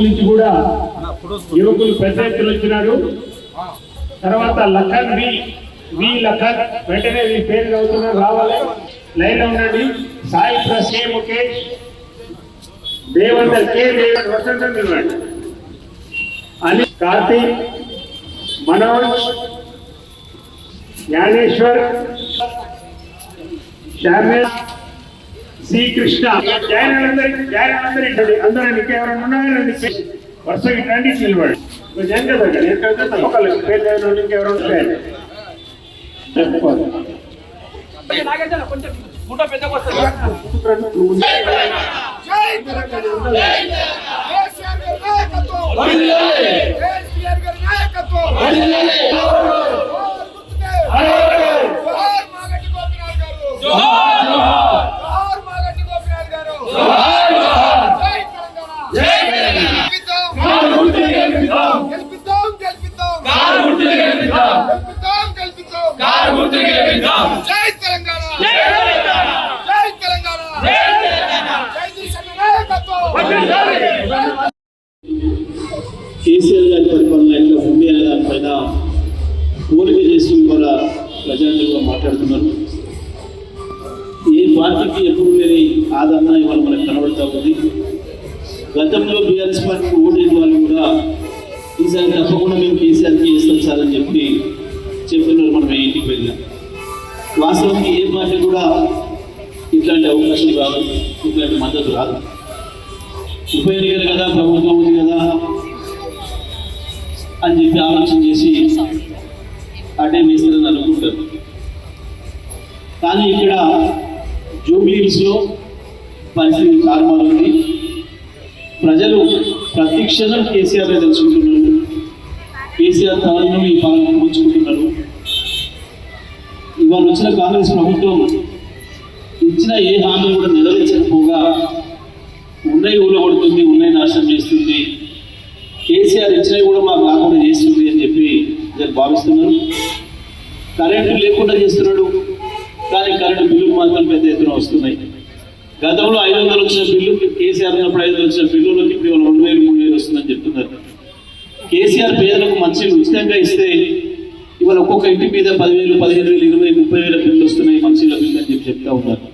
నుంచి కూడా యువకులు పెద్ద ఎత్తున వచ్చినారు. తర్వాత లఖన్ వి లఖన్ వెంటనే మీ పేరు చదువుతున్నారు, రావాలి, లైన్ లో ఉండండి. సాయి ప్రసే ముఖేష్, దేవందర్ కే దేవన్, వసంతం ఇవ్వండి. అనిల్, కార్తీక్, మనోజ్, జ్ఞానేశ్వర్, శ్యామేష్, సి కృష్ణ. అందరూ ఇంకెవరైనా ఉన్నారని వరుసగా రండి, నిలబడి జన్ కదా తప్పకలేదు. పేరు ఇంకెవరు ఉంటారు కేసీఆర్ గారి పరిపాలన ఎట్లా ఉంది అనే దానిపైన పోలిక చేసి ఇవాళ ప్రజాతంగా మాట్లాడుతున్నారు. ఏ పార్టీకి ఎప్పుడు లేని ఆదరణ ఇవాళ మనకు కనబడతా ఉంది. గతంలో బీఆర్ఎస్ పార్టీకి ఓటేసిన వాళ్ళు కూడా ఈసారి తప్పకుండా మేము కేసీఆర్కి ఇస్తాం సార్ అని చెప్పినారు. మనం ఇంటికి వెళ్ళాం. వాస్తవానికి ఏ పార్టీ కూడా ఇట్లాంటి అవకాశం రాదు, ఇట్లాంటి మద్దతు రాదు. ఉప ఎన్నికలు కదా, ప్రభుత్వం ఉంది కదా అని చెప్పి ఆలోచన చేసి అటే వేస్తారని అనుకుంటారు. కానీ ఇక్కడ జూబ్లీహిల్స్లో పరిస్థితి కారణమాలుంది. ప్రజలు ప్రతి క్షణం కేసీఆర్ తెలుసుకుంటున్నారు. కేసీఆర్ పాలనను ఈ పాలన పూచుకుంటున్నారు. ఇవాళ వచ్చిన కాంగ్రెస్ ప్రభుత్వం ఇచ్చిన ఏ హామీ కూడా నెరవేర్చకపోగా ఉన్నాయి ఊలగొడుతుంది, ఉన్నాయి నాశనం చేస్తుంది. కేసీఆర్ ఇచ్చినవి కూడా మాకు రాకుండా చేస్తుంది అని చెప్పి భావిస్తున్నారు. కరెంటు లేకుండా చేస్తున్నాడు, కానీ కరెంటు బిల్లులు మాత్రం పెద్ద ఎత్తున వస్తున్నాయి. గతంలో 500 వచ్చిన బిల్లు, కేసీఆర్ ఉన్నప్పుడు 500 వచ్చిన బిల్లులోకి ఇప్పుడు 2000, 3000 వస్తుందని చెప్తున్నారు. కేసీఆర్ పేదలకు మంచిగా ఉచితంగా ఇస్తే ఇవాళ ఒక్కొక్క ఇంటి మీద 10,000, 15,000, 20,000, 30,000 బిల్లు వస్తున్నాయి, మంచిగా బిల్లు అని చెప్పి చెప్తా ఉన్నారు.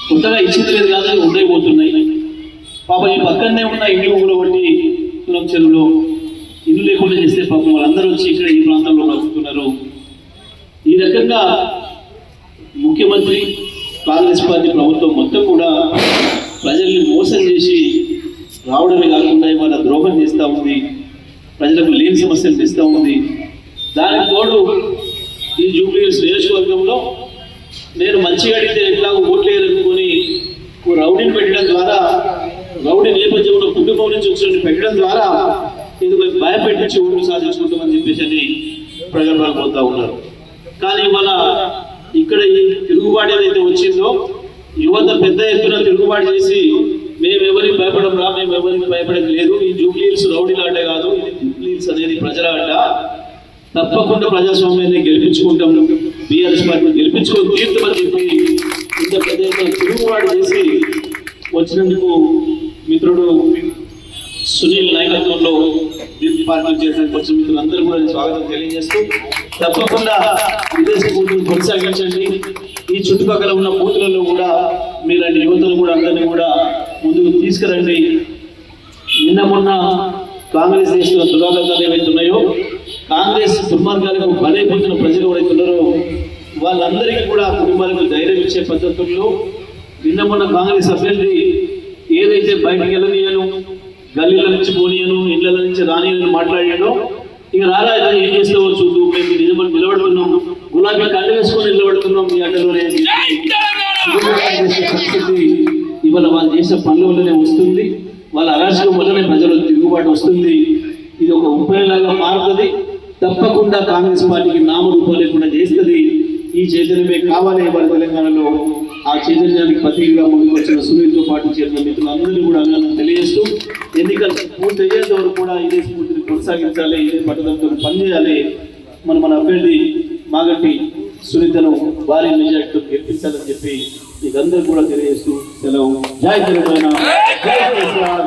కొత్తగా ఇచ్చింది లేదు కాదు, ఉండైపోతున్నాయి. పాప ఈ పక్కనే ఉన్న ఇల్లు కూడా బట్టి కులం చెరువులో ఇల్లు లేకుండా చేస్తే పాపం వాళ్ళందరూ వచ్చి ఇక్కడ ఈ ప్రాంతంలో బతుకుతున్నారు. ఈ రకంగా ముఖ్యమంత్రి, కాంగ్రెస్ పార్టీ ప్రభుత్వం మొత్తం కూడా ప్రజల్ని మోసం చేసి రావడమే కాకుండా ఇవాళ ద్రోహం చేస్తూ ఉంది. ప్రజలకు లేని సమస్యలు తెస్తూ ఉంది. దానికి తోడు ఈ జూబ్లీహిల్స్ నియోజకవర్గంలో నేను మంచిగా అడిగితే ఎట్లా ఓట్లేయాలనుకొని రౌడీని పెట్టడం ద్వారా, రౌడీ నేపథ్యంలో కుటుంబం నుంచి వచ్చిన పెట్టడం ద్వారా ఇది భయపెట్టించి ఓట్లు సాధించుకుంటామని చెప్పేసి అని ప్రజలు పోతా ఉన్నారు. కానీ ఇవాళ ఇక్కడ ఈ తిరుగుబాటు ఏదైతే వచ్చిందో, యువత పెద్ద ఎత్తున తిరుగుబాటు చేసి మేమెవరికి భయపడం రా, మేము ఎవరికి భయపడేది లేదు, ఈ జూబ్లీహిల్స్ రౌడీల ఆట కాదు, ఇది జూబ్లీహిల్స్ అనేది ప్రజల ఆట, తప్పకుండా ప్రజాస్వామ్యాన్ని గెలిపించుకుంటాం, బీఆర్ఎస్ పార్టీని గెలిపించుకొని తీర్థమని చెప్పి ఇంత పెద్ద ఎత్తున తిరుగుబాటు చేసి వచ్చినందుకు మిత్రుడు సునీల్ నాయకత్వంలో పార్టీ చేయడానికి వచ్చిన మిత్రులందరూ కూడా స్వాగతం తెలియజేస్తూ, తప్పకుండా విదేశీ బూతులు కొనసాగించండి. ఈ చుట్టుపక్కల ఉన్న బూతులలో కూడా మీలాంటి యువతలు కూడా అందరినీ కూడా ముందుకు తీసుకురండి. నిన్న మొన్న కాంగ్రెస్ చేసిన దురాగతాలు ఏవైతే ఉన్నాయో, కాంగ్రెస్ దుర్మార్గాలకు బలైపోతున్న ప్రజలు ఎవరైతే ఉన్నారో వాళ్ళందరికీ కూడా కుటుంబాలకు ధైర్యం ఇచ్చే పద్ధతుల్లో నిన్న మొన్న కాంగ్రెస్ అభ్యర్థి ఏదైతే బయటికి వెళ్ళనీయను, గల్లీల నుంచి పోనీయను, ఇళ్ల నుంచి రానియను మాట్లాడాడో, ఇక రారా ఏం చేస్తావో చూడు, మేము నిజమని నిలబడుతున్నాం, గులాబీ కళ్ళు వేసుకొని నిలబడుతున్నాం మీ అడ్డలోనే పరిస్థితి ఇవాళ వాళ్ళు చేసిన పనుల వల్లనే వస్తుంది. వాళ్ళ అరాచకం వల్లనే ప్రజలు తిరుగుబాటు వస్తుంది. ఇది ఒక ఉపయోగంగా మారుతుంది. తప్పకుండా కాంగ్రెస్ పార్టీకి నామరూపం లేకుండా చేస్తుంది. ఈ చైతన్యమే కావాలి మన తెలంగాణలో. ఆ చైతన్యానికి ప్రతీకగా ముందుకు వచ్చిన సునీల్తో పాటు చేరిన మిత్రులందరినీ కూడా అభినందన తెలియజేస్తూ, ఎన్నికలు పూర్తి అయ్యేంత వరకు కూడా ఇదే స్ఫూర్తిని కొనసాగించాలి, ఇదే పట్టుదలతో పనిచేయాలి. మన అభ్యర్థి మాగంటి సునీతను భారీ మెజార్టీతో గెలిపించాలని చెప్పి మీకందరూ కూడా తెలియజేస్తూ సెలవు. జై తెలంగాణ, జై కేసీఆర్.